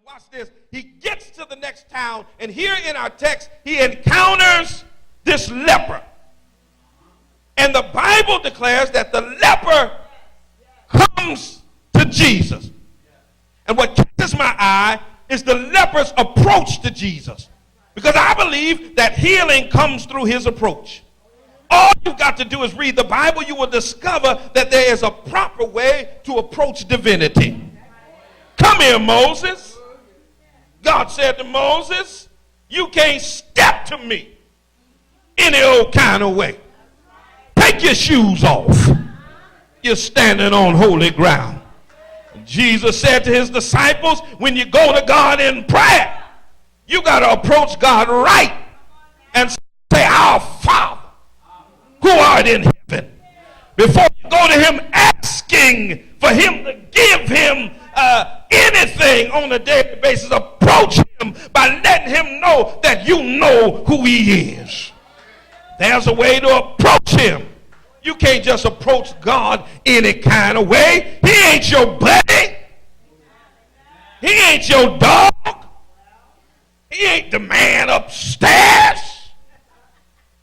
watch this. He gets to the next town, and here in our text, he encounters this leper. And the Bible declares that the leper comes to Jesus. And what catches my eye is the leper's approach to Jesus. Because I believe that healing comes through his approach. All you've got to do is read the Bible. You will discover that there is a proper way to approach divinity. Come here, Moses. God said to Moses, you can't step to me any old kind of way. Take your shoes off. You're standing on holy ground. Jesus said to his disciples, when you go to God in prayer, you got to approach God right and say, our Father, who art in heaven. Before you go to him asking for him to give him anything on a daily basis, approach him by letting him know that you know who he is. There's a way to approach him. You can't just approach God any kind of way. He ain't your buddy. He ain't your dog. He ain't the man upstairs.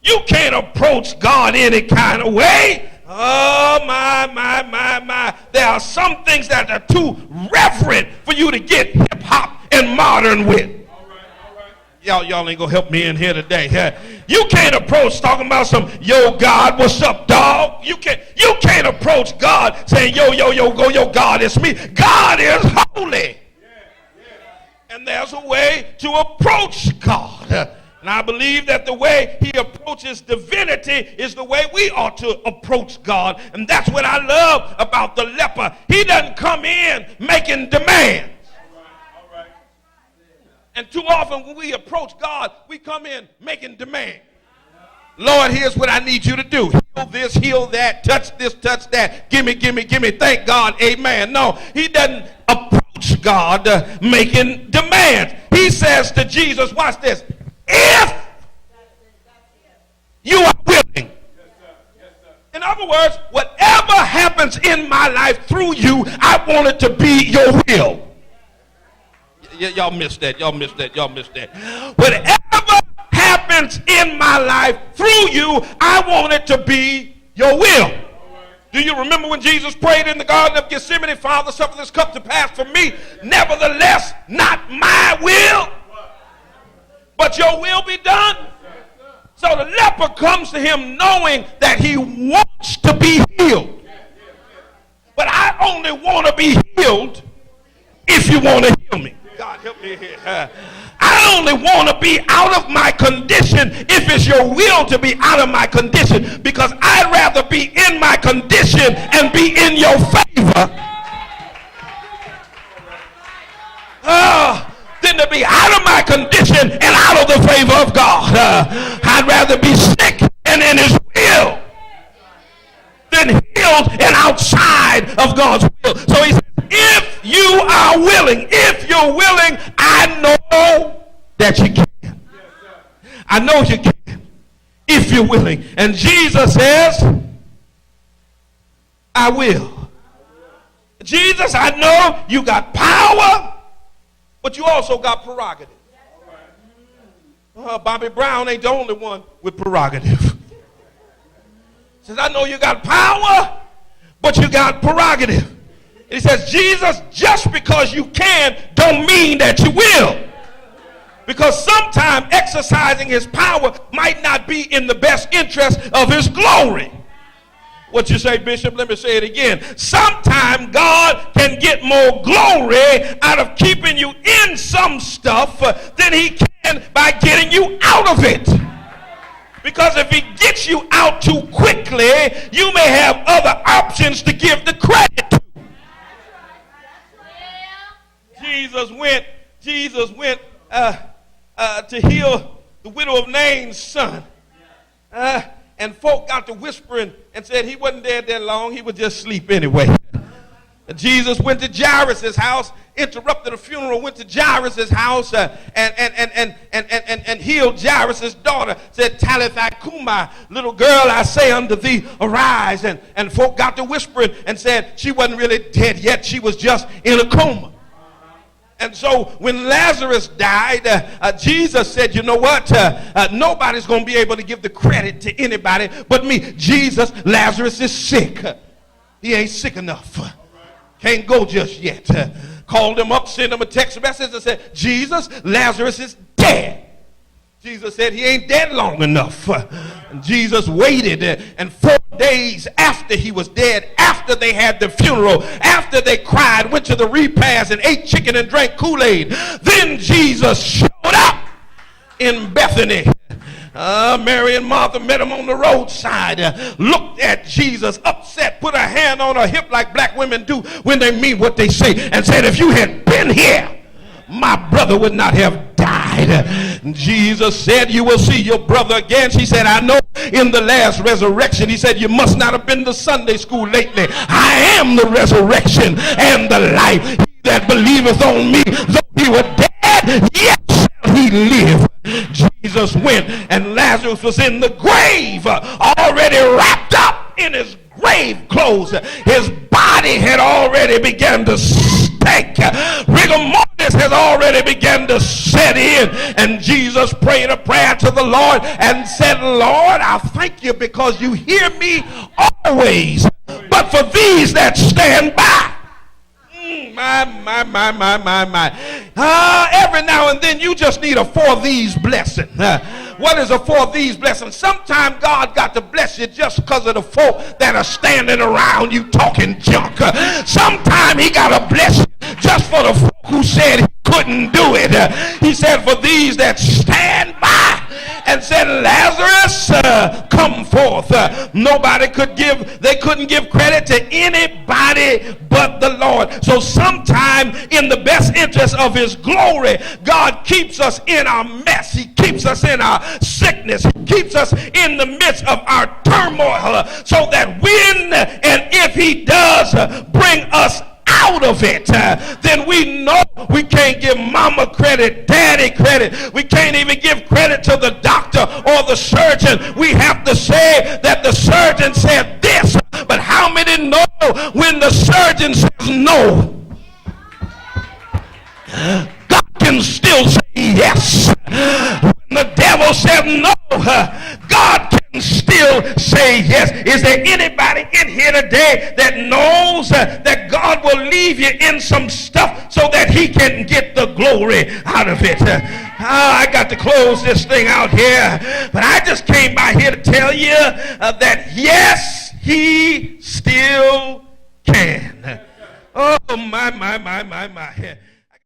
You can't approach God any kind of way. Oh, my. There are some things that are too reverent for you to get hip-hop and modern with. Y'all ain't gonna help me in here today. You can't approach talking about some, yo, God, what's up, dog? You can't approach God saying, yo, God, it's me. God is holy. And there's a way to approach God. And I believe that the way he approaches divinity is the way we ought to approach God. And that's what I love about the leper. He doesn't come in making demands. And too often when we approach God, we come in making demands. Lord, here's what I need you to do. Heal this, heal that, touch this, touch that. Give me. Thank God. Amen. No, he doesn't approach God making demands. He says to Jesus, watch this. If you are willing. In other words, whatever happens in my life through you, I want it to be your will. Y'all missed that. Whatever happens in my life through you, I want it to be your will. Do you remember when Jesus prayed in the Garden of Gethsemane, Father, suffer this cup to pass from me. Nevertheless, not my will, but your will be done. So the leper comes to him knowing that he wants to be healed. But I only want to be healed if you want to heal me. God, help me here. I only want to be out of my condition if it's your will to be out of my condition, because I'd rather be in my condition and be in your favor than to be out of my condition and out of the favor of God. I'd rather be sick and in his will than healed and outside of God's will. So he says, if you are willing, I know that you can. I know you can, if you're willing. And Jesus says, I will. Jesus, I know you got power, but you also got prerogative. Bobby Brown ain't the only one with prerogative. He says, I know you got power, but you got prerogative. He says, Jesus, just because you can don't mean that you will. Because sometimes exercising his power might not be in the best interest of his glory. What you say, Bishop? Let me say it again. Sometimes God can get more glory out of keeping you in some stuff than he can by getting you out of it. Because if he gets you out too quickly, you may have other options to give the credit to. Jesus went to heal the widow of Nain's son. And folk got to whispering and said he wasn't dead that long. He would just sleep anyway. Jesus went to Jairus' house, interrupted the funeral, went to Jairus' house and healed Jairus' daughter. Said, Talitha Kumai, little girl, I say unto thee, arise. And folk got to whispering and said she wasn't really dead yet. She was just in a coma. And so when Lazarus died, Jesus said, you know what? Nobody's going to be able to give the credit to anybody but me. Jesus, Lazarus is sick. He ain't sick enough. Can't go just yet. Called him up, sent him a text message and said, Jesus, Lazarus is dead. Jesus said he ain't dead long enough. And Jesus waited, and 4 days after he was dead, after they had the funeral, after they cried, went to the repast and ate chicken and drank Kool-Aid, then Jesus showed up in Bethany. Mary and Martha met him on the roadside, looked at Jesus upset, put a hand on her hip like black women do when they mean what they say, and said, if you had been here, my brother would not have died. Jesus said, you will see your brother again. She said, I know in the last resurrection. He said, you must not have been to Sunday school lately. I am the resurrection and the life. He that believeth on me, though he were dead, yet shall he live. Jesus went, and Lazarus was in the grave, already wrapped up in his grave clothes. His body had already begun to stink. Rigor mortis has already begun to set in. And Jesus prayed a prayer to the Lord and said, Lord, I thank you because you hear me always, but for these that stand by. My. Every now and then you just need a for these blessing. What is a for these blessing? Sometimes God got to bless you just because of the folk that are standing around you talking junk. Sometimes he got to bless you just for the folk who said he couldn't do it. He said, for these that stand by, and said, Lazarus, come forth. Nobody could give, they couldn't give credit to anybody but the Lord. So sometime in the best interest of his glory, God keeps us in our mess. He keeps us in our sickness. He keeps us in the midst of our turmoil, so that when and if he does bring us out of it, then we know we can't give mama credit, daddy credit. We can't even give credit to the doctor or the surgeon. We have to say that the surgeon said this, but how many know when the surgeon says no, God can still say yes? When the devil said no, God can still say yes. Is there anybody in here today that knows that God will leave you in some stuff so that he can get the glory out of it? I got to close this thing out here, but I just came by here to tell you that yes, he still can. Oh, my.